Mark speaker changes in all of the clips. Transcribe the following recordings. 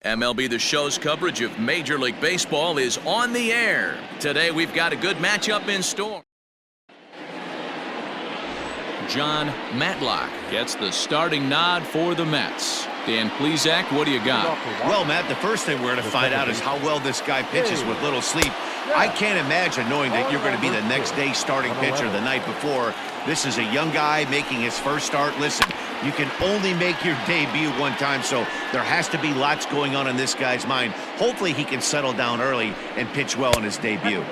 Speaker 1: MLB The Show's coverage of Major League Baseball is on the air. Today we've got a good matchup in store. Jon Matlack gets the starting nod for the Mets. Dan Plesac, what do you got?
Speaker 2: Well, Matt, the first thing we're going to find out is how well this guy pitches with little sleep. I can't imagine knowing that you're going to be the next day starting pitcher the night before. This is a young guy making his first start. Listen, you can only make your debut one time, so there has to be lots going on in this guy's mind. Hopefully he can settle down early and pitch well in his debut.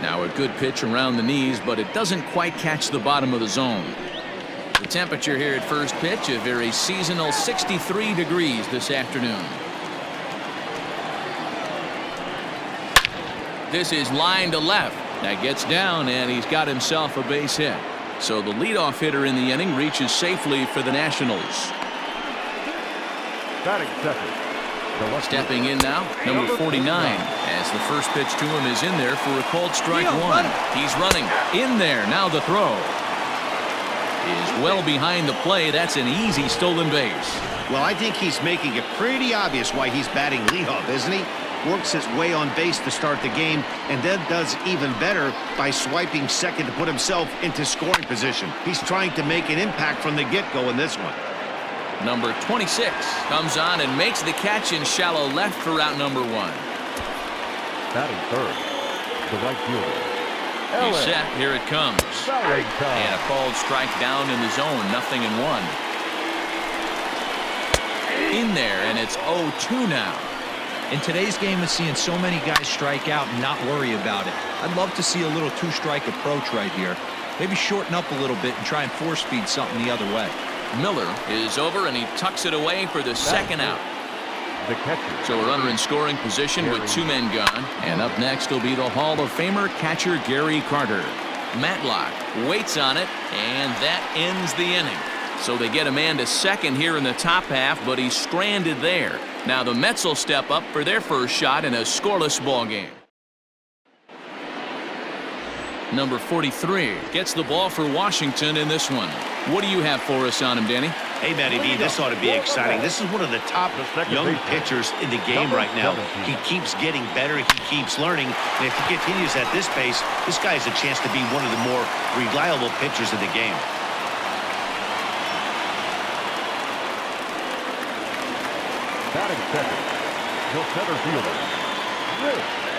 Speaker 1: Now a good pitch around the knees, but it doesn't quite catch the bottom of the zone. The temperature here at first pitch, a very seasonal 63 degrees this afternoon. This is line to left. That gets down, and he's got himself a base hit. So the leadoff hitter in the inning reaches safely for the Nationals.
Speaker 3: Batting second.
Speaker 1: Stepping in now, number 49, as the first pitch to him is in there for a called strike one. He's running in there. Now the throw is well behind the play. That's an easy stolen base.
Speaker 2: Well, I think he's making it pretty obvious why he's batting leadoff, isn't he? Works his way on base to start the game, and then does even better by swiping second to put himself into scoring position. He's trying to make an impact from the get-go in this one.
Speaker 1: Number 26 comes on and makes the catch in shallow left for out number one.
Speaker 3: Batting third, the right fielder.
Speaker 1: He's set. Here it comes. And a called strike down in the zone. 0-1. In there, and it's 0-2 now.
Speaker 4: In today's game of seeing so many guys strike out and not worry about it, I'd love to see a little two-strike approach right here. Maybe shorten up a little bit and try and four-speed something the other way.
Speaker 1: Miller is over, and he tucks it away for the second out.
Speaker 3: The catcher.
Speaker 1: So a runner in scoring position with two men gone. And up next will be the Hall of Famer catcher Gary Carter. Matlack waits on it, and that ends the inning. So they get a man to second here in the top half, but he's stranded there. Now the Mets will step up for their first shot in a scoreless ball game. Number 43 gets the ball for Washington in this one. What do you have for us on him, Danny?
Speaker 2: Hey, Matty D, this ought to be exciting. This is one of the top young pitchers in the game right now. He keeps getting better. He keeps learning. And if he continues at this pace, this guy has a chance to be one of the more reliable pitchers in the game.
Speaker 3: Batting second, the center fielder.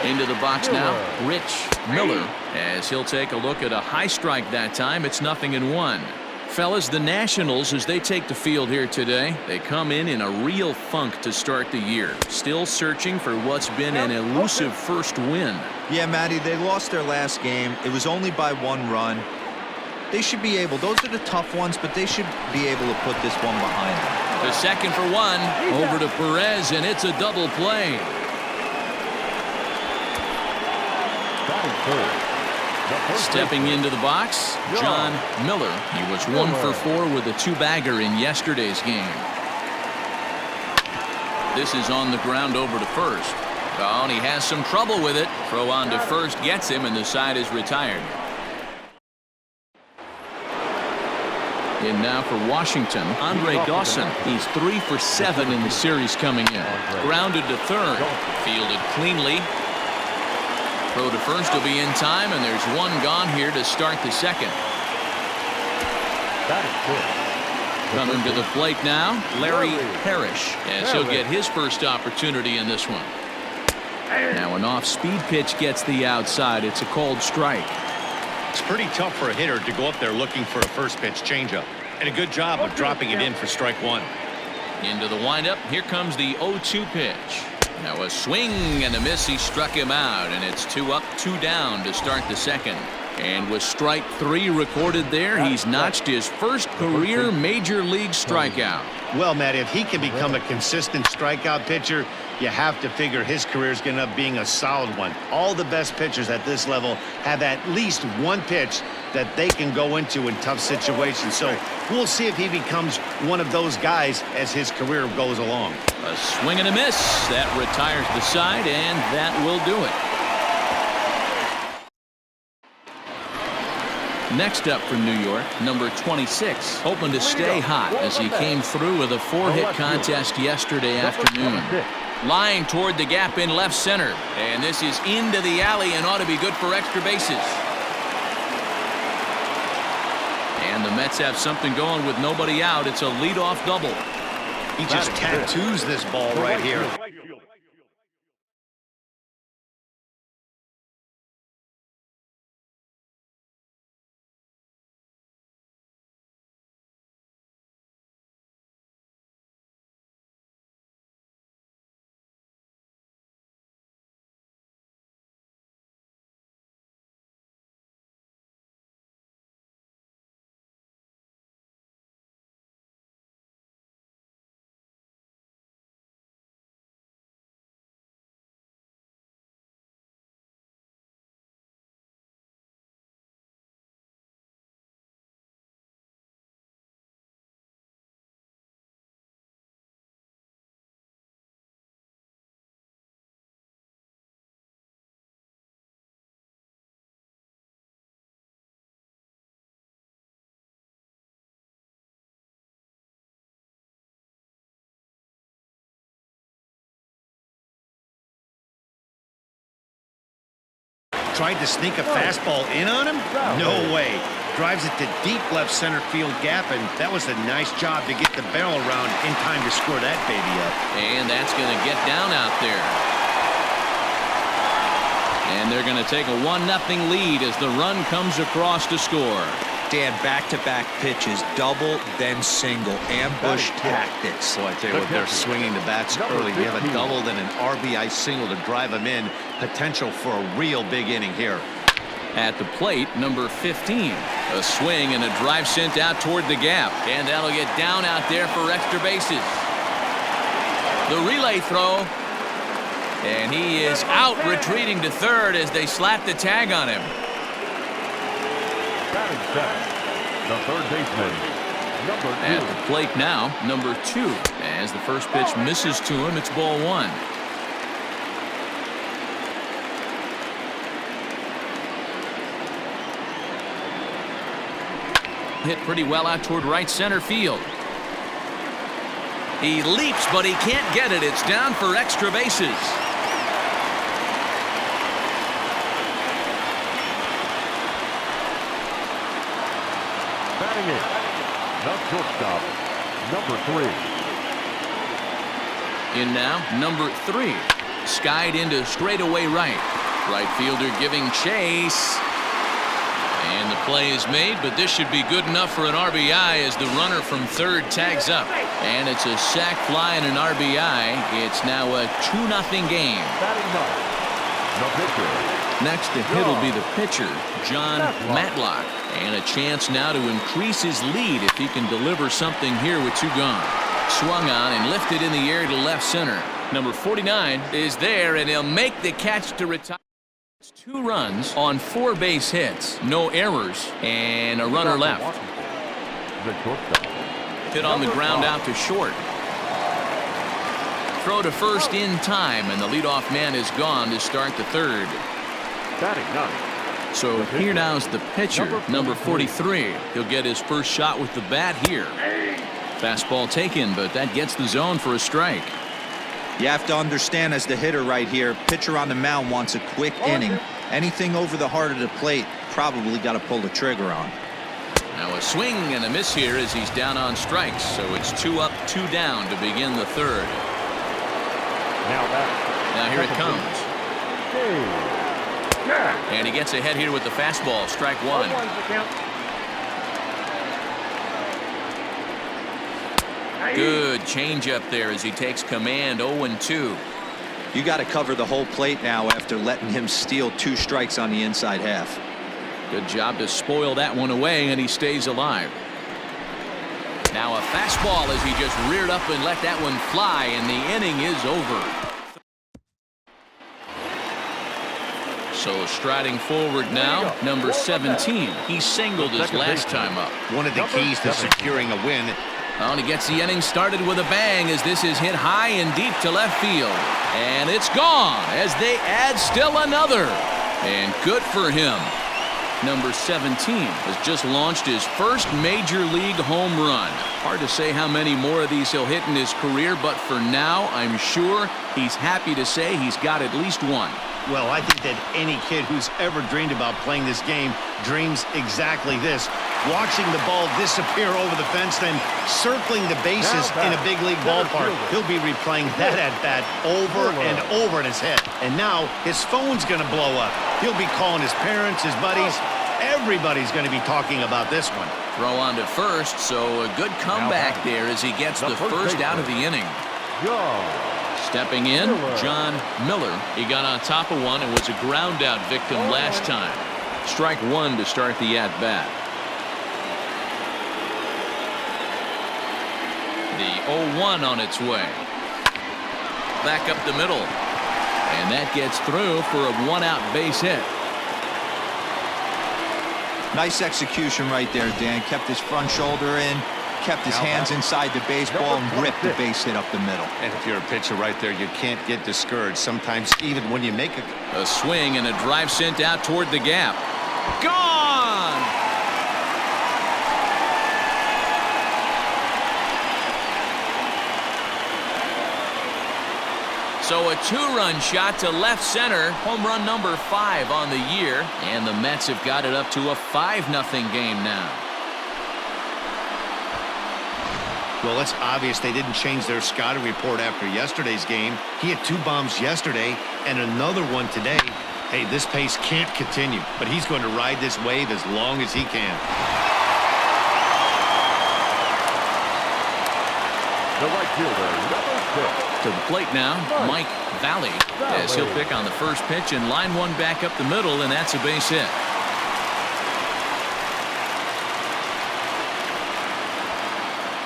Speaker 1: Into the box now, Rich Miller, as he'll take a look at a high strike that time. It's 0-1. Fellas, the Nationals, as they take the field here today, they come in a real funk to start the year. Still searching for what's been an elusive first win.
Speaker 4: Yeah, Matty, they lost their last game. It was only by 1 run. They should be able, those are the tough ones, but they should be able to put this one behind them.
Speaker 1: The second for one, over to Perez, and it's a double play. Stepping into the box, Jon Miller. He was 1 for 4 with a 2-bagger in yesterday's game. This is on the ground over to first. Oh, and he has some trouble with it. Throw on to first gets him, and the side is retired. In now for Washington, Andre Dawson. He's 3 for 7 in the series coming in. Grounded to third. Fielded cleanly. Throw to first will be in time, and there's one gone here to start the second. Coming to the plate now, Larry Parrish, as he'll get his first opportunity in this one. Now an off-speed pitch gets the outside. It's a called strike.
Speaker 2: It's pretty tough for a hitter to go up there looking for a first pitch changeup. And a good job of dropping it in for strike one.
Speaker 1: Into the windup. Here comes the 0-2 pitch. Now a swing and a miss. He struck him out, and it's 2 up, 2 down to start the second. And with strike 3 recorded there, he's notched his first career major league strikeout.
Speaker 2: Well, Matt, if he can become a consistent strikeout pitcher, you have to figure his career is going to end up being a solid one. All the best pitchers at this level have at least one pitch that they can go into in tough situations. So we'll see if he becomes one of those guys as his career goes along.
Speaker 1: A swing and a miss. That retires the side, and that will do it. Next up for New York, number 26, hoping to stay hot as he came through with a 4-hit contest yesterday afternoon. Line toward the gap in left center. And this is into the alley and ought to be good for extra bases. And the Mets have something going with nobody out. It's a leadoff double.
Speaker 2: He just tattoos this ball right here. Tried to sneak a fastball in on him? No way. Drives it to deep left center field gap, and that was a nice job to get the barrel around in time to score that baby up.
Speaker 1: And that's going to get down out there. And they're going to take a 1-0 lead as the run comes across to score.
Speaker 4: Dan, back-to-back pitches, double, then single, ambush tactics.
Speaker 2: So I tell you what, they're swinging the bats early. You have a double, then an RBI single to drive them in. Potential for a real big inning here.
Speaker 1: At the plate, number 15. A swing and a drive sent out toward the gap. And that'll get down out there for extra bases. The relay throw. And he is out, retreating to third as they slap the tag on him.
Speaker 3: Batting second, the third baseman, number 2.
Speaker 1: At the plate now, number 2. As the first pitch misses to him, it's ball 1. Hit pretty well out toward right center field. He leaps, but he can't get it. It's down for extra bases.
Speaker 3: Batting in, the shortstop, number 3.
Speaker 1: In now, number 3. Skied into straightaway right. Right fielder giving chase. And the play is made, but this should be good enough for an RBI as the runner from third tags up. And it's a sac fly and an RBI. It's now a 2-0 game.
Speaker 3: Batting ninth, the pitcher.
Speaker 1: Next to hit will be the pitcher, Jon Matlack. And a chance now to increase his lead if he can deliver something here with 2 gone. Swung on and lifted in the air to left center. Number 49 is there, and he'll make the catch to retire. It's 2 runs on 4 base hits, no errors, and a runner left.
Speaker 3: The shortstop.
Speaker 1: Hit on the ground out to short. Throw to first in time, and the leadoff man is gone to start the third.
Speaker 3: Batting ninth.
Speaker 1: So here now is the pitcher, number 43. He'll get his first shot with the bat here. Fastball taken, but that gets the zone for a strike.
Speaker 4: You have to understand, as the hitter right here, pitcher on the mound wants a quick inning. Anything over the heart of the plate, probably got to pull the trigger on.
Speaker 1: Now a swing and a miss here as he's down on strikes. So it's 2 up, 2 down to begin the third. Now here it comes. And he gets ahead here with the fastball. Strike 1. Good changeup there as he takes command. 0-2.
Speaker 4: You got to cover the whole plate now after letting him steal 2 strikes on the inside half.
Speaker 1: Good job to spoil that one away, and he stays alive. Now a fastball as he just reared up and let that one fly, and the inning is over. So striding forward now, number 17. He singled his last time up.
Speaker 2: One of the keys to securing a win.
Speaker 1: Well, and he gets the inning started with a bang as this is hit high and deep to left field. And it's gone as they add still another. And good for him. number 17, has just launched his first major league home run. Hard to say how many more of these he'll hit in his career, but for now, I'm sure he's happy to say he's got at least one.
Speaker 2: Well, I think that any kid who's ever dreamed about playing this game dreams exactly this. Watching the ball disappear over the fence, then circling the bases in a big league ballpark. He'll be replaying that at bat over and over in his head. And now his phone's going to blow up. He'll be calling his parents, his buddies. Everybody's going to be talking about this one.
Speaker 1: Throw on to first, so a good comeback there as he gets the first out of the inning. Stepping in, Jon Miller. He got on top of one and was a ground out victim last time. Strike one to start the at-bat. The 0-1 on its way. Back up the middle. And that gets through for a one-out base hit.
Speaker 4: Nice execution right there, Dan. Kept his front shoulder in, kept his hands inside the baseball, and ripped the base hit up the middle.
Speaker 2: And if you're a pitcher right there, you can't get discouraged. Sometimes even when you make
Speaker 1: a swing and a drive sent out toward the gap. Gone! So a two-run shot to left center. Home run number 5 on the year. And the Mets have got it up to a 5-0 game now.
Speaker 2: Well, it's obvious they didn't change their scouting report after yesterday's game. He had 2 bombs yesterday and another one today. Hey, this pace can't continue, but he's going to ride this wave as long as he can.
Speaker 3: The right fielder, number 6.
Speaker 1: To the plate now, Mike Valley, as he'll pick on the first pitch and line one back up the middle, and that's a base hit.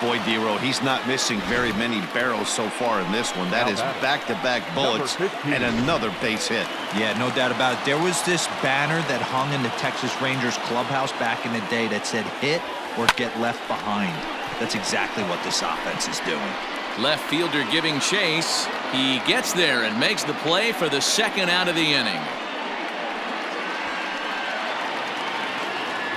Speaker 2: Boy, D-Row, he's not missing very many barrels so far in this one. That is back-to-back bullets and another base hit.
Speaker 4: Yeah, no doubt about it. There was this banner that hung in the Texas Rangers clubhouse back in the day that said hit or get left behind. That's exactly what this offense is doing.
Speaker 1: Left fielder giving chase. He gets there and makes the play for the second out of the inning.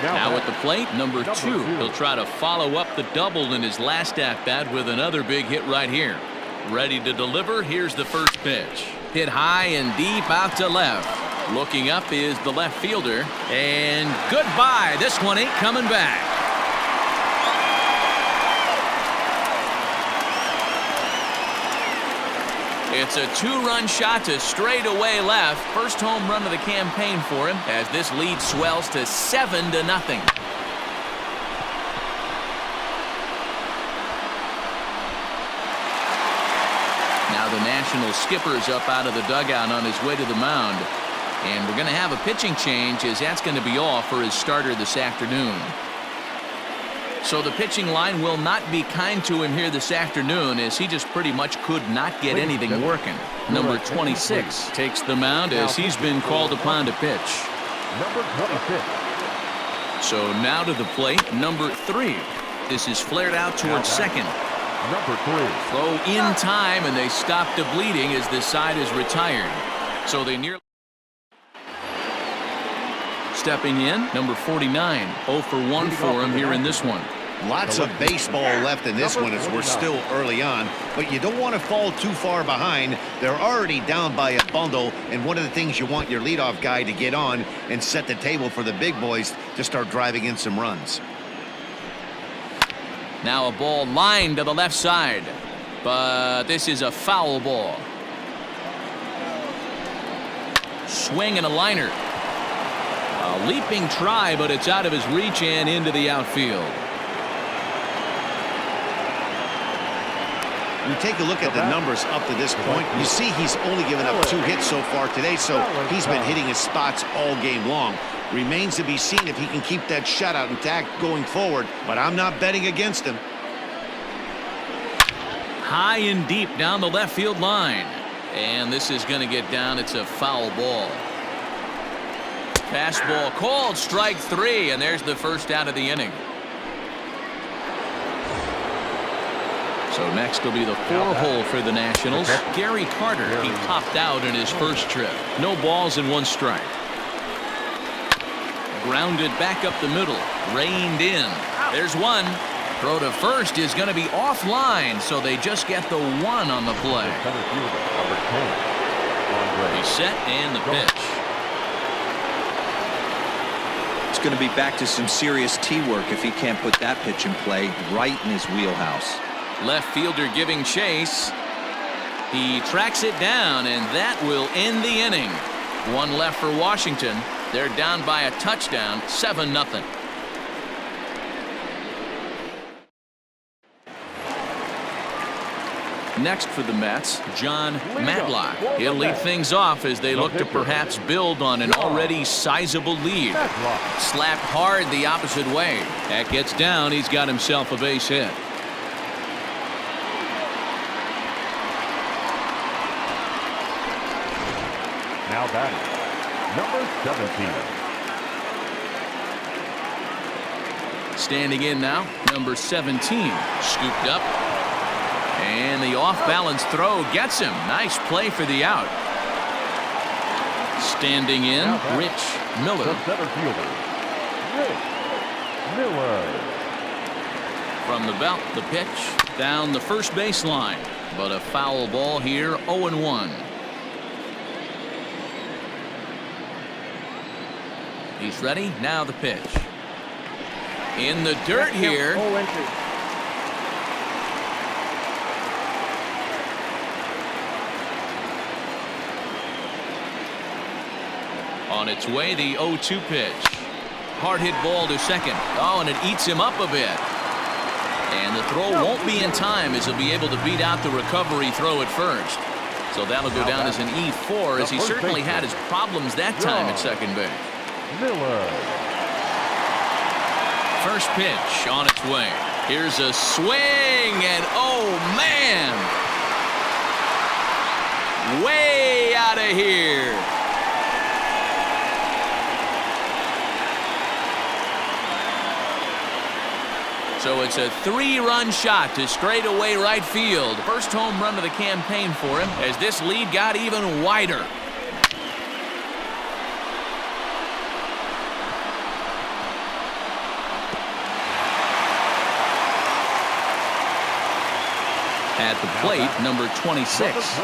Speaker 1: Now at the plate, number 2. He'll try to follow up the double in his last at-bat with another big hit right here. Ready to deliver. Here's the first pitch. Hit high and deep out to left. Looking up is the left fielder. And goodbye. This one ain't coming back. It's a 2-run shot to straightaway left. First home run of the campaign for him as this lead swells to 7-0. Now the National skipper's up out of the dugout on his way to the mound. And we're going to have a pitching change as that's going to be off for his starter this afternoon. So the pitching line will not be kind to him here this afternoon as he just pretty much could not get anything working. Number 26 takes the mound as he's been called upon to pitch.
Speaker 3: Number 26.
Speaker 1: So now to the plate, number 3. This is flared out towards second.
Speaker 3: Number 3.
Speaker 1: Throw in time and they stop the bleeding as this side is retired. So they nearly... Stepping in, number 49. 0 for 1 for him here in this one.
Speaker 2: Lots of baseball left in this one as we're still early on, but you don't want to fall too far behind. They're already down by a bundle, and one of the things you want your leadoff guy to get on and set the table for the big boys to start driving in some runs.
Speaker 1: Now a ball lined to the left side, but this is a foul ball. Swing and a liner. A leaping try, but it's out of his reach and into the outfield.
Speaker 2: You take a look at the numbers up to this point. You see he's only given up 2 hits so far today, so he's been hitting his spots all game long. Remains to be seen if he can keep that shutout intact going forward, but I'm not betting against him.
Speaker 1: High and deep down the left field line. And this is going to get down. It's a foul ball. Fastball called, strike 3, and there's the first out of the inning. So next will be the 4-hole for the Nationals. Gary Carter, he popped out in his first trip. No balls and 1 strike. Grounded back up the middle. Reined in. There's one. Throw to first is going to be offline, so they just get the one on the play. He's set and the pitch.
Speaker 4: It's going to be back to some serious tee work if he can't put that pitch in play right in his wheelhouse.
Speaker 1: Left fielder giving chase. He tracks it down, and that will end the inning. One left for Washington. They're down by a touchdown, 7-0. Next for the Mets, Jon Matlack. He'll lead things off as they look to perhaps build on an already sizable lead. Slapped hard the opposite way. That gets down. He's got himself a base hit.
Speaker 3: Now batting, number 17.
Speaker 1: Standing in now, number 17. Scooped up. And the off-balance throw gets him. Nice play for the out. Standing in, Rich Miller.
Speaker 3: The center fielder, Rich Miller.
Speaker 1: From the belt, the pitch down the first baseline. But a foul ball here, 0-1. He's ready. Now the pitch. In the dirt here. On its way, the 0-2 pitch. Hard hit ball to second. Oh, and it eats him up a bit. And the throw won't be in time as he'll be able to beat out the recovery throw at first. So that'll go down as an E4 as he certainly had his problems that time at second base.
Speaker 3: Miller.
Speaker 1: First pitch on its way. Here's a swing, and oh man! Way out of here. So it's a 3-run shot to straightaway right field. First home run of the campaign for him as this lead got even wider. At the plate, number 26.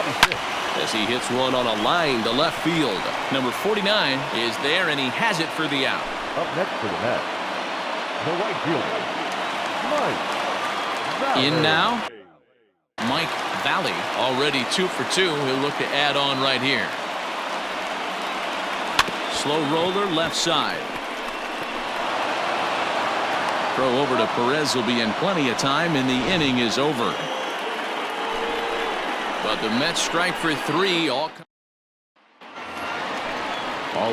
Speaker 1: As he hits one on a line to left field. Number 49 is there, and he has it for the out.
Speaker 3: Up next for the Mets, the right fielder, Mike Valley.
Speaker 1: In now, Mike Valley, already 2 for 2. He'll look to add on right here. Slow roller left side. Throw over to Perez will be in plenty of time, and the inning is over. But the Mets strike for 3. All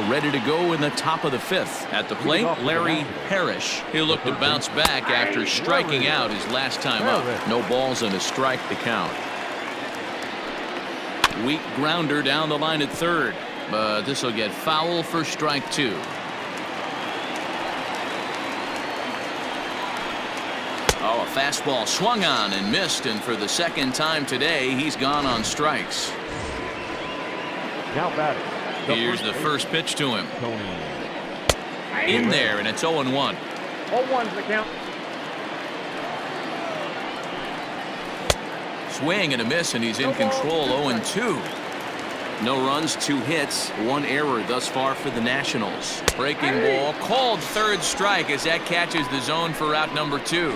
Speaker 1: ready to go in the top of the 5th. At the plate, Larry Parrish. He'll look to bounce back after striking out his last time up. No balls and a strike to count. Weak grounder down the line at third. But this will get foul for strike 2. Oh, a fastball swung on and missed, and for the second time today, he's gone on strikes.
Speaker 3: Now batting.
Speaker 1: Here's the first pitch to him. In there, and it's 0-1.
Speaker 5: 0-1's the count.
Speaker 1: Swing and a miss, and he's in control. 0-2. No runs, 2 hits, 1 error thus far for the Nationals. Breaking ball called third strike as that catches the zone for out number 2.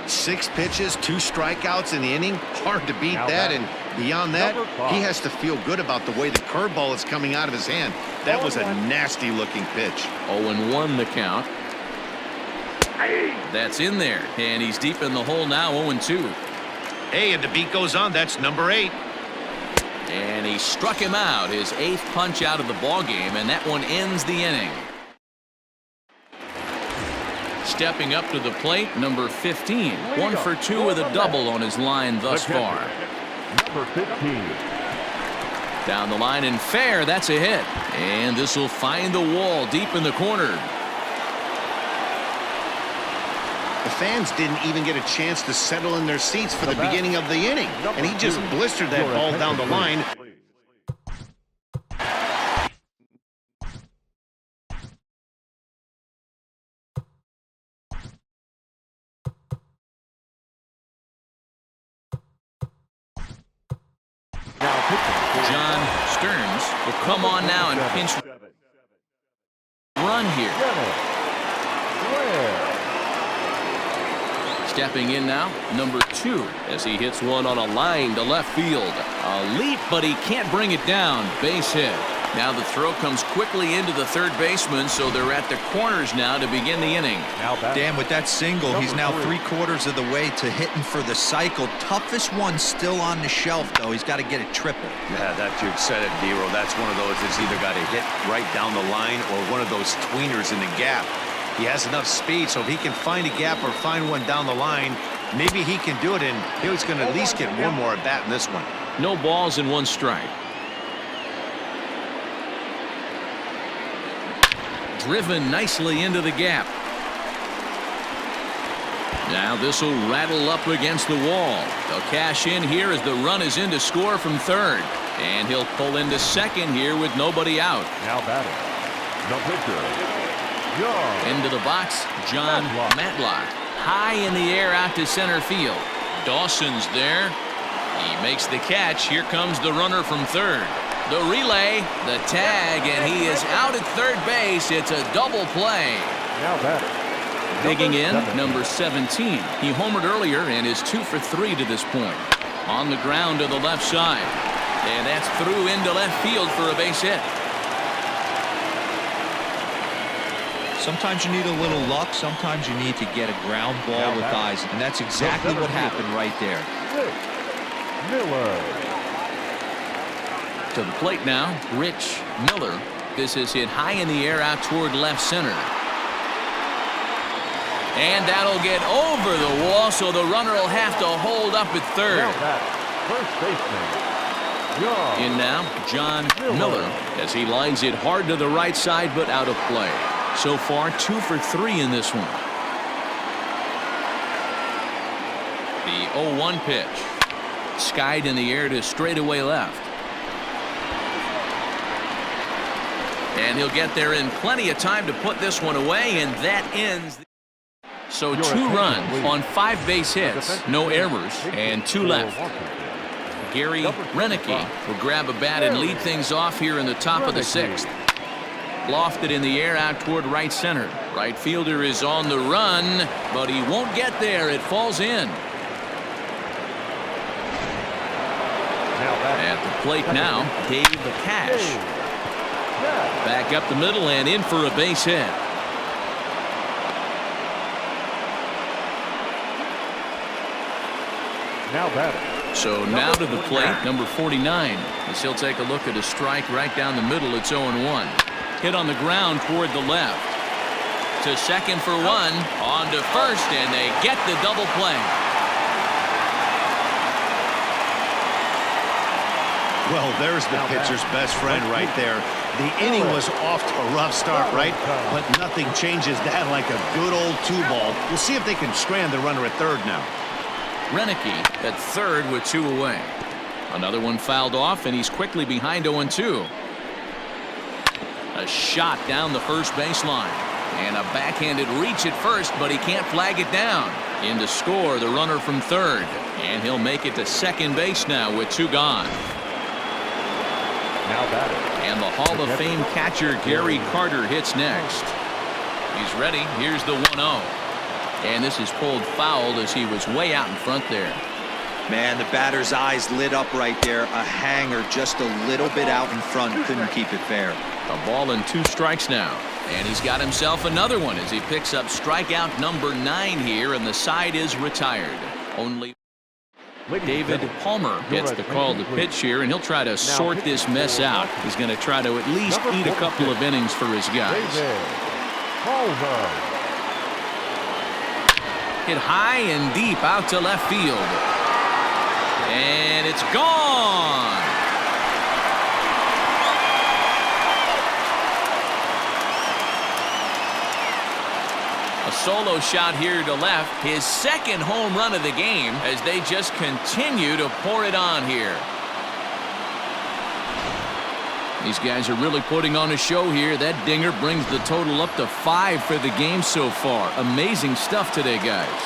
Speaker 2: 6 pitches, 2 strikeouts in the inning. Hard to beat that, and beyond that, he has to feel good about the way the curveball is coming out of his hand. That was a nasty-looking pitch.
Speaker 1: 0-1 the count. That's in there, and he's deep in the hole now, 0-2.
Speaker 2: Hey, and the beat goes on. That's number 8.
Speaker 1: And he struck him out, his 8th punch out of the ballgame, and that one ends the inning. Stepping up to the plate, number 15. 1 for 2 with a double on his line thus far.
Speaker 3: Number 15.
Speaker 1: Down the line and fair, that's a hit. And this will find the wall deep in the corner.
Speaker 2: The fans didn't even get a chance to settle in their seats for the beginning of the inning, and he just blistered that ball down the line.
Speaker 1: John Stearns will come on now and pinch run here. Stepping in now, number 2, as he hits one on a line to left field. A leap, but he can't bring it down. Base hit. Now the throw comes quickly into the third baseman, so they're at the corners now to begin the inning.
Speaker 4: Dan, with that single, he's now 3/4 of the way to hitting for the cycle. Toughest one still on the shelf, though. He's got to get it triple.
Speaker 2: Yeah, that you said it, Dero. That's one of those that's either got to hit right down the line or one of those tweeners in the gap. He has enough speed, so if he can find a gap or find one down the line, maybe he can do it, and he's going to at least get one more at bat in this one.
Speaker 1: No balls and 1 strike. Driven nicely into the gap. Now this will rattle up against the wall. They'll cash in here as the run is in to score from third. And he'll pull into second here with nobody out.
Speaker 3: Now batting, the pitcher, Jon.
Speaker 1: Into the box, Jon Matlack. High in the air out to center field. Dawson's there. He makes the catch. Here comes the runner from third. The relay, the tag, and he is out at third base. It's a double play.
Speaker 3: Now batting,
Speaker 1: Digging in, number 17. He homered earlier and is 2 for 3 to this point. On the ground to the left side. And that's through into left field for a base hit.
Speaker 4: Sometimes you need a little luck. Sometimes you need to get a ground ball with eyes. And that's exactly what happened right there.
Speaker 3: Miller.
Speaker 1: To the plate now, Rich Miller. This is hit high in the air out toward left center. And that'll get over the wall, so the runner will have to hold up at third.
Speaker 3: First baseman, Jon.
Speaker 1: In now, Jon Miller, as he lines it hard to the right side, but out of play. So far, 2 for 3 in this one. The 0-1 pitch. Skied in the air to straightaway left. And he'll get there in plenty of time to put this one away, and that ends. So 2 runs on 5 base hits, no errors, and 2 left. Gary Renicky will grab a bat and lead things off here in the top of the 6th. Lofted in the air out toward right center. Right fielder is on the run, but he won't get there. It falls in. At the plate now, Dave Cash. Back up the middle and in for a base hit.
Speaker 3: Now batting.
Speaker 1: So now to the plate, number 49. As he'll take a look at a strike right down the middle. It's 0-1. Hit on the ground toward the left. To second for 1. On to first, and they get the double play.
Speaker 2: Well, there's the pitcher's best friend right there. The inning was off to a rough start, right? But nothing changes that like a good old 2-ball. We'll see if they can strand the runner at third now.
Speaker 1: Renicky at third with 2 away. Another one fouled off, and he's quickly behind 0-2. A shot down the first baseline. And a backhanded reach at first, but he can't flag it down. In to score, the runner from third. And he'll make it to second base now with 2 gone.
Speaker 3: Now batting.
Speaker 1: And the Hall of Fame catcher Gary Carter hits next. He's ready. Here's the 1-0. And this is pulled foul as he was way out in front there.
Speaker 4: Man, the batter's eyes lit up right there. A hanger just a little bit out in front. Couldn't keep it fair.
Speaker 1: A ball and 2 strikes now. And he's got himself another one as he picks up strikeout number 9 here, and the side is retired. Only David Palmer gets the call to pitch here, and he'll try to sort this mess out. He's going to try to at least eat a couple of innings for his guys.
Speaker 3: Palmer.
Speaker 1: Hit high and deep out to left field. And it's gone. A solo shot here to left. His second home run of the game as they just continue to pour it on here. These guys are really putting on a show here. That dinger brings the total up to 5 for the game so far. Amazing stuff today, guys.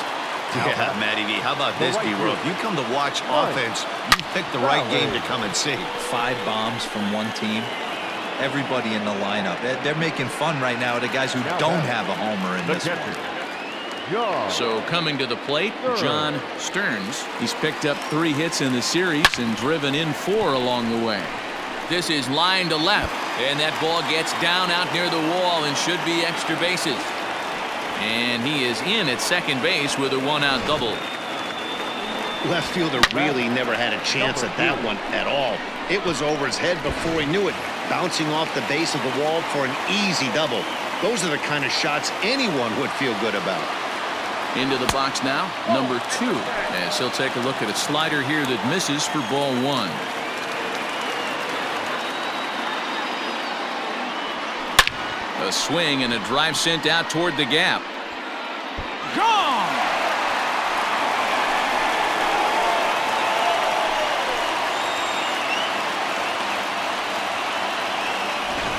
Speaker 2: Yeah, Matty V. How about this, B-Roll? If you come to watch offense, you pick the right game to come and see.
Speaker 4: 5 bombs from one team. Everybody in the lineup. They're making fun right now of the guys who don't have a homer in this one.
Speaker 1: So coming to the plate, John Stearns. He's picked up 3 hits in the series and driven in 4 along the way. This is line to left, and that ball gets down out near the wall and should be extra bases. And he is in at second base with a 1-out double.
Speaker 2: Left fielder really never had a chance at that one at all. It was over his head before he knew it, bouncing off the base of the wall for an easy double. Those are the kind of shots anyone would feel good about.
Speaker 1: Into the box now, number 2, as he'll take a look at a slider here that misses for ball 1. A swing and a drive sent out toward the gap. Gone!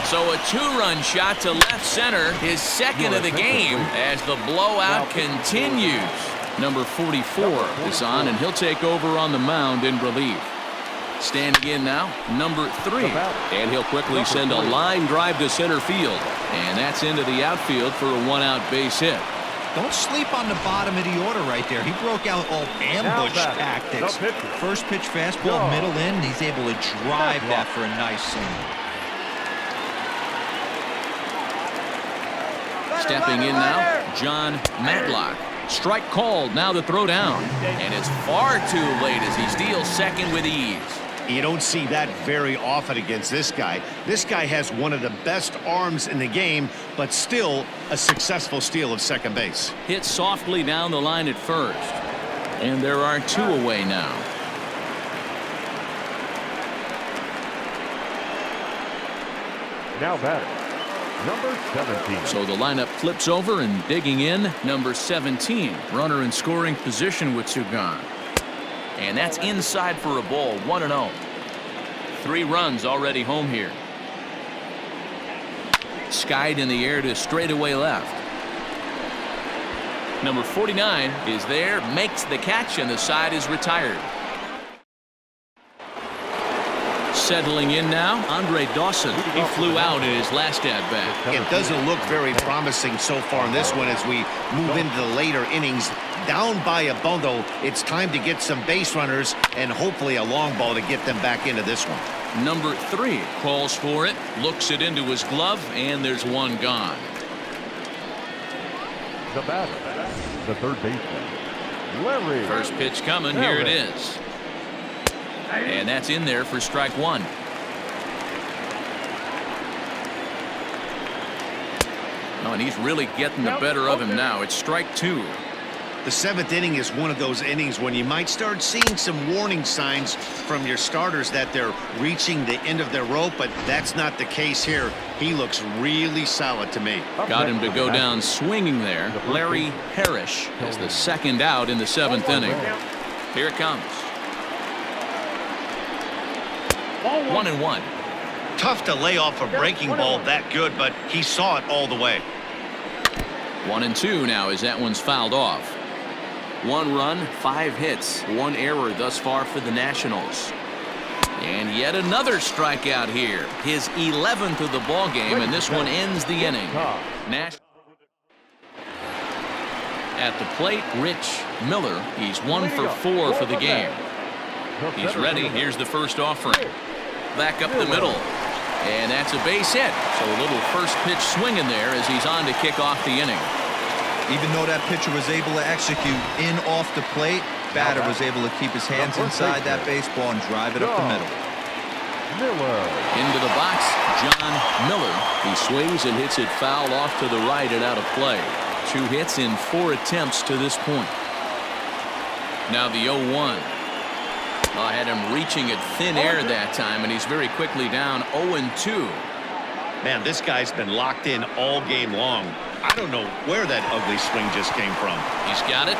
Speaker 1: So a 2-run shot to left center, his second of the game, as the blowout continues. Number 44 is on, and he'll take over on the mound in relief. Standing in now, number 3, and he'll quickly send a line drive to center field, and that's into the outfield for a 1-out base hit.
Speaker 4: Don't sleep on the bottom of the order right there. He broke out all ambush tactics. First pitch fastball, middle in, and he's able to drive that for a nice single.
Speaker 1: Stepping in now, Jon Matlack. Strike called, now the throw down, and it's far too late as he steals second with ease.
Speaker 2: You don't see that very often against this guy. This guy has one of the best arms in the game, but still a successful steal of second base.
Speaker 1: Hit softly down the line at first. And there are 2 away now.
Speaker 3: Now batting, number 17.
Speaker 1: So the lineup flips over, and digging in, number 17. Runner in scoring position with 2 gone. And that's inside for a ball, 1-0. 3 runs already home here. Skied in the air to straightaway left. Number 49 is there, makes the catch, and the side is retired. Settling in now, Andre Dawson. He flew out in his last at-bat.
Speaker 2: It doesn't look very promising so far in this one as we move into the later innings. Down by a bundle, it's time to get some base runners and hopefully a long ball to get them back into this one.
Speaker 1: Number 3 calls for it, looks it into his glove, and there's 1 gone.
Speaker 3: The batter, the third baseman, Larry.
Speaker 1: First pitch coming, here it is. And that's in there for strike 1. Oh, and he's really getting the better of him now. It's strike 2.
Speaker 2: The 7th inning is one of those innings when you might start seeing some warning signs from your starters that they're reaching the end of their rope, but that's not the case here. He looks really solid to me.
Speaker 1: Got him to go down swinging there. Larry Parrish is the 2nd out in the 7th inning. Here it comes. 1-1.
Speaker 2: Tough to lay off a breaking ball that good, but he saw it all the way.
Speaker 1: 1-2 now as that one's fouled off. 1 run, 5 hits, 1 error thus far for the Nationals. And yet another strikeout here. His 11th of the ball game, and this one ends the inning. At the plate, Rich Miller. He's 1 for 4 for the game. He's ready. Here's the first offering. Back up the middle. And that's a base hit. So a little first pitch swing in there as he's on to kick off the inning.
Speaker 4: Even though that pitcher was able to execute in off the plate, batter was able to keep his hands inside that baseball and drive it up the middle.
Speaker 3: Miller.
Speaker 1: Into the box, Jon Miller. He swings and hits it foul off to the right and out of play. 2 hits in 4 attempts to this point. Now the 0-1. I had him reaching at thin air that time, and he's very quickly down 0-2.
Speaker 2: Man, this guy's been locked in all game long. I don't know where that ugly swing just came from.
Speaker 1: He's got it.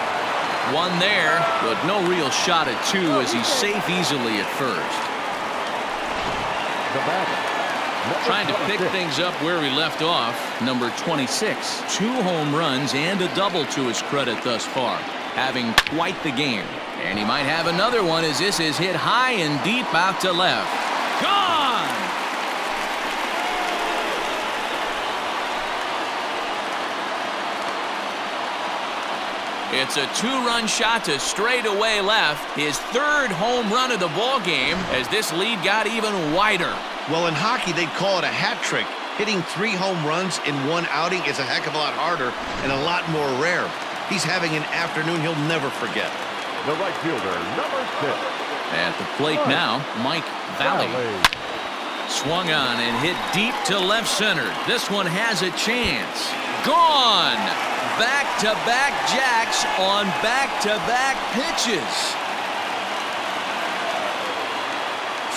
Speaker 1: 1 there, but no real shot at 2 as he's safe easily at first.
Speaker 3: The batter.
Speaker 1: Trying to pick things up where we left off, number 26. 2 home runs and a double to his credit thus far. having quite the game. And he might have another one as this is hit high and deep out to left. Gone! It's a two-run shot to straightaway left. His third home run of the ball game as this lead got even wider.
Speaker 2: Well, in hockey, they'd call it a hat trick. Hitting 3 home runs in one outing is a heck of a lot harder and a lot more rare. He's having an afternoon he'll never forget.
Speaker 3: The right fielder, number 6.
Speaker 1: At the plate now, Mike Valley. Swung on and hit deep to left center. This one has a chance. Gone! Back-to-back jacks on back-to-back pitches.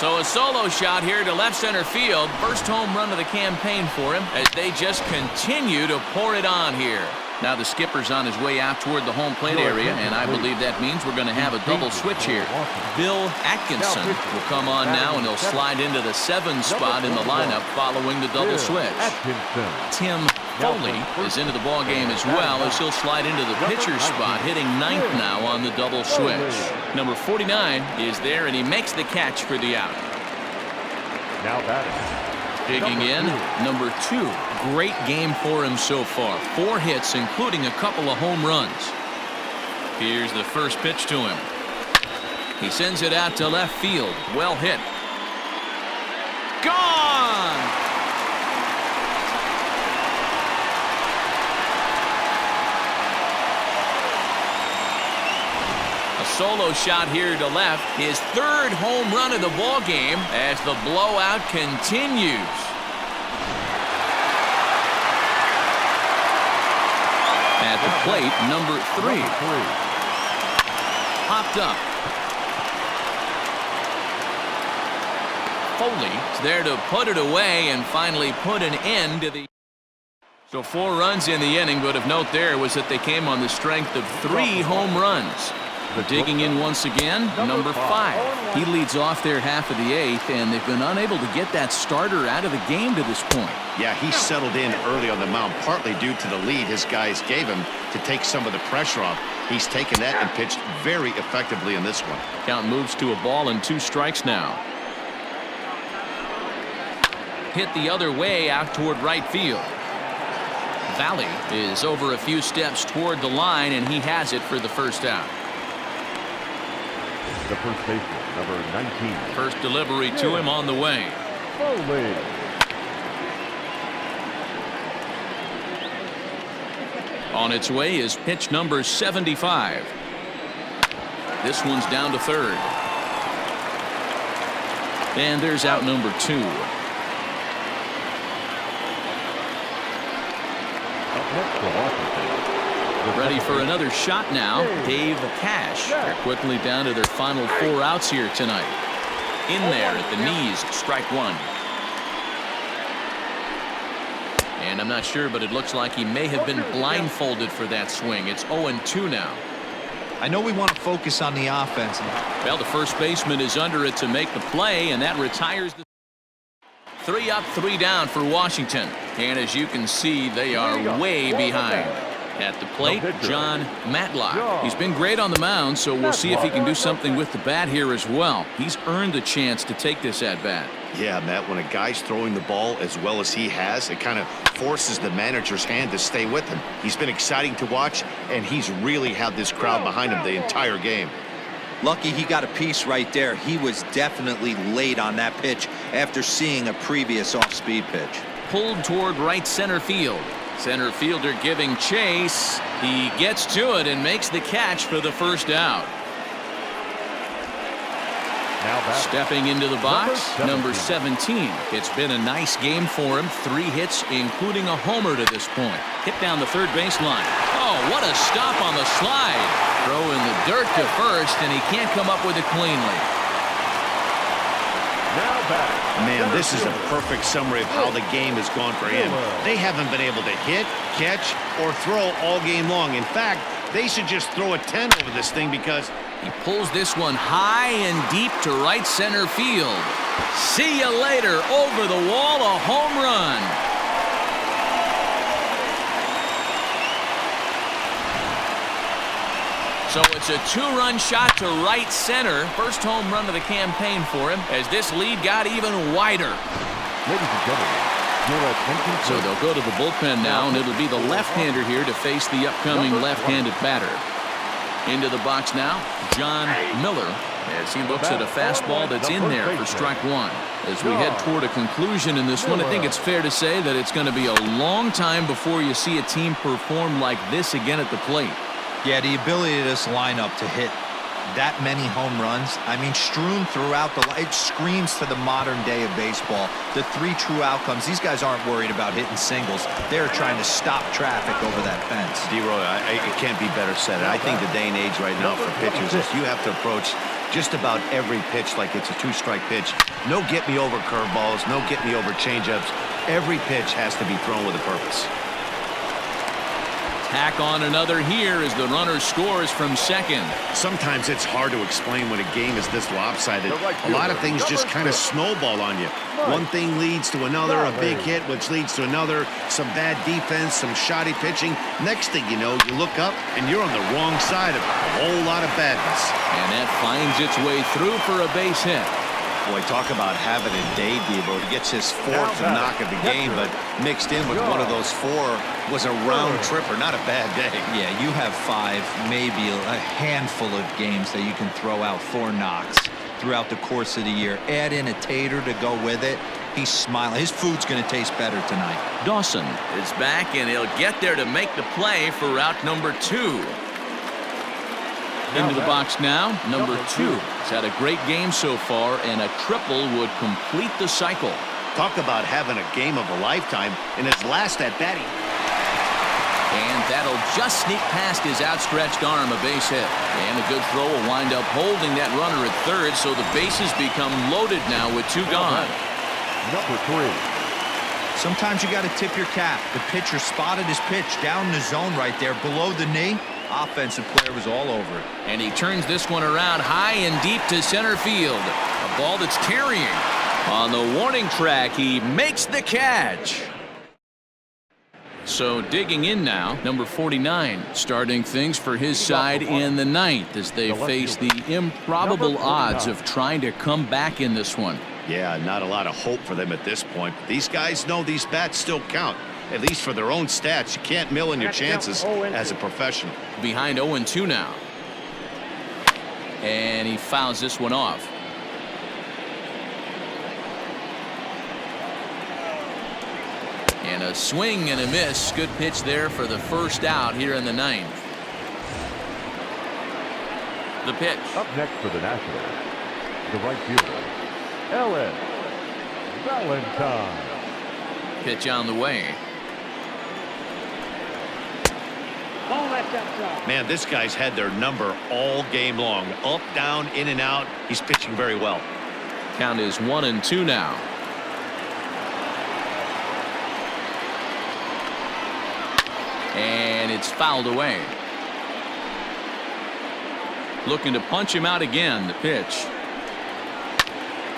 Speaker 1: So a solo shot here to left center field. First home run of the campaign for him as they just continue to pour it on here. Now the skipper's on his way out toward the home plate area, and I believe that means we're going to have a double switch here. Bill Atkinson will come on now, and he'll slide into the 7 spot in the lineup following the double switch. Tim Foley is into the ball game as well as he'll slide into the pitcher's spot, hitting 9th now on the double switch. Number 49 is there, and he makes the catch for the out.
Speaker 3: Now batting.
Speaker 1: Digging in, number 2. Great game for him so far. 4 hits, including a couple of home runs. Here's the first pitch to him. He sends it out to left field. Well hit. Gone! A solo shot here to left. His 3rd home run of the ball game as the blowout continues. At the plate, number 3. Popped up. Foley's there to put it away and finally put an end to the... So 4 runs in the inning, but of note there was that they came on the strength of 3 home runs. Digging in once again, number 5. He leads off their half of the 8th, and they've been unable to get that starter out of the game to this point.
Speaker 2: Yeah, he settled in early on the mound, partly due to the lead his guys gave him to take some of the pressure off. He's taken that and pitched very effectively in this one.
Speaker 1: Count moves to a ball and 2 strikes now. Hit the other way out toward right field. Valley is over a few steps toward the line, and he has it for the first out.
Speaker 3: The first baseman, number 19.
Speaker 1: First delivery to him on the way.
Speaker 3: Foley.
Speaker 1: On its way is pitch number 75. This one's down to 3rd. And there's out number 2.
Speaker 3: Up next for Washington.
Speaker 1: Ready for another shot now, Dave Cash. They're quickly down to their final 4 outs here tonight. In there at the knees, strike 1. And I'm not sure, but it looks like he may have been blindfolded for that swing. It's 0-2 now.
Speaker 4: I know we want to focus on the offense.
Speaker 1: Well, the first baseman is under it to make the play, and that retires the... 3 up, 3 down for Washington. And as you can see, they are way behind. At the plate, Jon Matlack. He's been great on the mound, so we'll see if he can do something with the bat here as well. He's earned the chance to take this at-bat.
Speaker 2: Yeah, Matt, when a guy's throwing the ball as well as he has, it kind of forces the manager's hand to stay with him. He's been exciting to watch, and he's really had this crowd behind him the entire game.
Speaker 4: Lucky he got a piece right there. He was definitely late on that pitch after seeing a previous off-speed pitch.
Speaker 1: Pulled toward right center field. Center fielder giving chase. He gets to it and makes the catch for the first out. Stepping into the box, number 17. It's been a nice game for him. 3 hits, including a homer to this point. Hit down the third baseline. Oh, what a stop on the slide. Throw in the dirt to first, and he can't come up with it cleanly.
Speaker 2: Man, this is a perfect summary of how the game has gone for him. They haven't been able to hit, catch, or throw all game long. In fact, they should just throw a 10 over this thing because...
Speaker 1: He pulls this one high and deep to right center field. See you later. Over the wall, a home run. So it's a two-run shot to right center. First home run of the campaign for him as this lead got even wider.
Speaker 3: Ladies and gentlemen, your attention.
Speaker 1: So they'll go to the bullpen now, and it'll be the left-hander here to face the upcoming left-handed batter. Into the box now, Jon Miller, as he looks at a fastball that's in there for strike one. As we head toward a conclusion in this one, I think it's fair to say that it's going to be a long time before you see a team perform like this again at the plate.
Speaker 4: Yeah, the ability of this lineup to hit that many home runs, I mean, strewn throughout it screams to the modern day of baseball. The three true outcomes, these guys aren't worried about hitting singles. They're trying to stop traffic over that fence.
Speaker 2: D-Roy, it can't be better said. I think the day and age right now for pitchers is you have to approach just about every pitch like it's a two-strike pitch. No get-me-over curveballs, no get-me-over changeups. Every pitch has to be thrown with a purpose.
Speaker 1: Tack on another here as the runner scores from second.
Speaker 2: Sometimes it's hard to explain when a game is this lopsided. A lot of things just kind of snowball on you. One thing leads to another, a big hit, which leads to another, some bad defense, some shoddy pitching. Next thing you know, you look up and you're on the wrong side of a whole lot of badness.
Speaker 1: And that finds its way through for a base hit.
Speaker 2: Boy, talk about having a day, Devo. He gets his fourth knock of the game, but mixed in with one of those four was a round tripper. Not a bad day.
Speaker 4: Yeah, you have five, maybe a handful of games that you can throw out 4 knocks throughout the course of the year. Add in a tater to go with it. He's smiling. His food's going to taste better tonight.
Speaker 1: Dawson is back, and he'll get there to make the play for route number 2. Into the box now, number 2. He's had a great game so far, and a triple would complete the cycle.
Speaker 2: Talk about having a game of a lifetime in his last at-bat.
Speaker 1: And that'll just sneak past his outstretched arm, a base hit. And a good throw will wind up holding that runner at third, so the bases become loaded now with 2 gone.
Speaker 3: Number 3.
Speaker 4: Sometimes you got to tip your cap. The pitcher spotted his pitch down in the zone right there below the knee. Offensive player was all over it.
Speaker 1: And he turns this one around high and deep to center field. A ball that's carrying. On the warning track, he makes the catch. So digging in now, number 49, starting things for his side in the 9th as they face the improbable odds of trying to come back in this one.
Speaker 2: Yeah, not a lot of hope for them at this point. These guys know these bats still count. At least for their own stats. You can't mill in your chances as a professional.
Speaker 1: Behind 0-2 now. And he fouls this one off. And a swing and a miss. Good pitch there for the first out here in the 9th. The pitch.
Speaker 3: Up next for the Nationals, the right fielder, Ellen Valentine.
Speaker 1: Pitch on the way.
Speaker 2: Man, this guy's had their number all game long. Up, down, in and out. He's pitching very well.
Speaker 1: Count is 1-2 now. And it's fouled away. Looking to punch him out again. The pitch.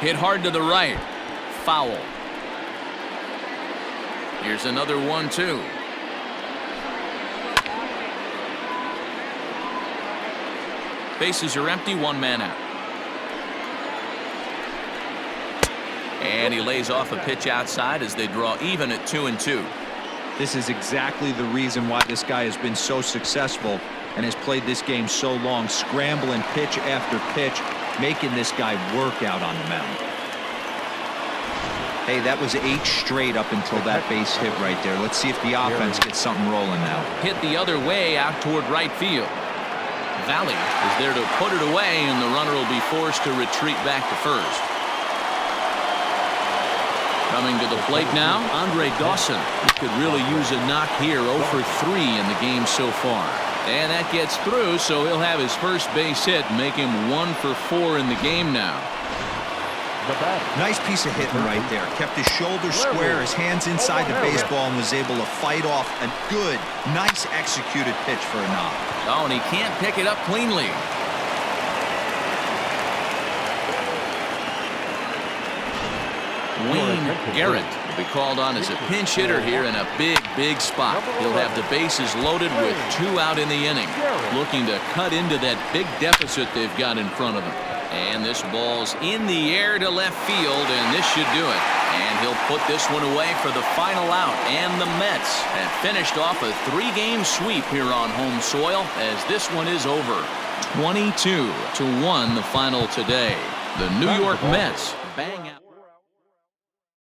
Speaker 1: Hit hard to the right. Foul. Here's another 1-2. Bases are empty, 1 man out. And he lays off a pitch outside as they draw even at 2-2.
Speaker 4: This is exactly the reason why this guy has been so successful and has played this game so long, scrambling pitch after pitch, making this guy work out on the mound. Hey, that was 8 straight up until that base hit right there. Let's see if the offense gets something rolling now.
Speaker 1: Hit the other way out toward right field. Valley is there to put it away, and the runner will be forced to retreat back to first. Coming to the plate now, Andre Dawson. He could really use a knock here, 0 for 3 in the game so far. And that gets through, so he'll have his first base hit, make him 1 for 4 in the game now.
Speaker 4: Nice piece of hitting right there. Kept his shoulders square, his hands inside the baseball, and was able to fight off a good, nice executed pitch for a knock.
Speaker 1: Oh, and he can't pick it up cleanly. Wayne Garrett will be called on as a pinch hitter here in a big spot. He'll have the bases loaded with 2 out in the inning, looking to cut into that big deficit they've got in front of them. And this ball's in the air to left field, and this should do it. And he'll put this one away for the final out. And the Mets have finished off a 3-game sweep here on home soil as this one is over. 22-1 the final today. The New York Mets bang out.